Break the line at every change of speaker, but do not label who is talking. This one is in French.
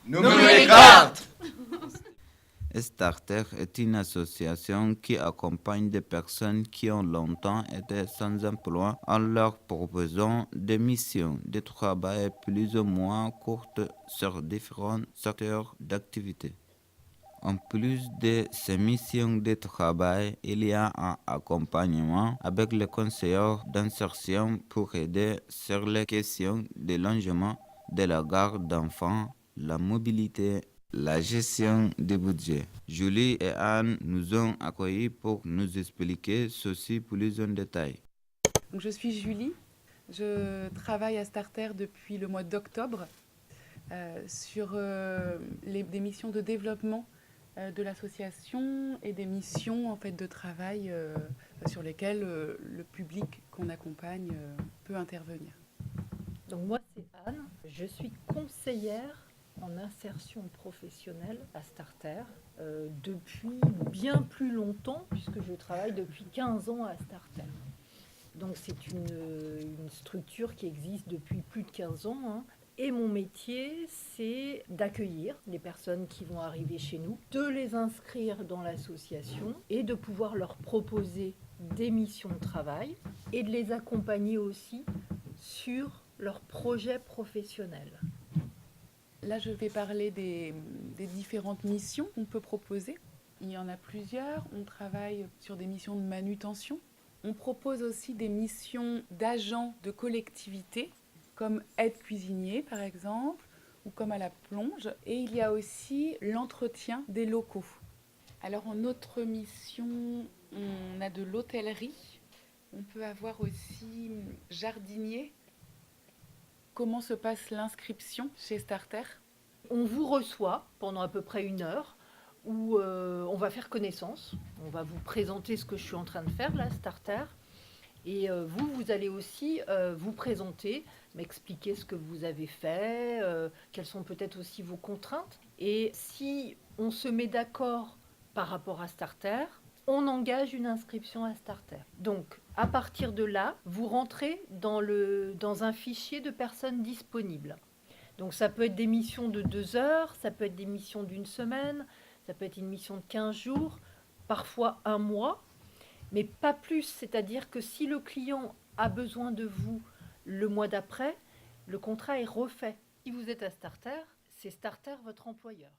Nommez les cartes.
Starter est une association qui accompagne des personnes qui ont longtemps été sans emploi en leur proposant des missions de travail plus ou moins courtes sur différents secteurs d'activité. En plus de ces missions de travail, il y a un accompagnement avec les conseillers d'insertion pour aider sur les questions de logement, de la garde d'enfants, la mobilité, la gestion des budgets. Julie et Anne nous ont accueillis pour nous expliquer ceci plus en détail.
Donc, je suis Julie, je travaille à Starter depuis le mois d'octobre sur des missions de développement de l'association et des missions en fait, de travail sur lesquelles le public qu'on accompagne peut intervenir.
Donc moi c'est Anne, je suis conseillère en insertion professionnelle à Starter depuis bien plus longtemps puisque je travaille depuis 15 ans à Starter. Donc c'est une structure qui existe depuis plus de 15 ans. Hein. Et mon métier, c'est d'accueillir les personnes qui vont arriver chez nous, de les inscrire dans l'association et de pouvoir leur proposer des missions de travail et de les accompagner aussi sur leur projet professionnel.
Là, je vais parler des différentes missions qu'on peut proposer. Il y en a plusieurs. On travaille sur des missions de manutention. On propose aussi des missions d'agents de collectivité, comme aide cuisinier par exemple, ou comme à la plonge. Et il y a aussi l'entretien des locaux. Alors en autre mission, on a de l'hôtellerie. On peut avoir aussi jardinier. Comment se passe l'inscription chez Starter ?
On vous reçoit pendant à peu près 1 heure où on va faire connaissance. On va vous présenter ce que je suis en train de faire là, Starter. Et vous allez aussi vous présenter, m'expliquer ce que vous avez fait, quelles sont peut-être aussi vos contraintes. Et si on se met d'accord par rapport à Starter, on engage une inscription à Starter. Donc, à partir de là, vous rentrez dans un fichier de personnes disponibles. Donc, ça peut être des missions de 2 heures, ça peut être des missions d'1 semaine, ça peut être une mission de 15 jours, parfois 1 mois, mais pas plus. C'est-à-dire que si le client a besoin de vous le mois d'après, le contrat est refait. Si vous êtes à Starter, c'est Starter votre employeur.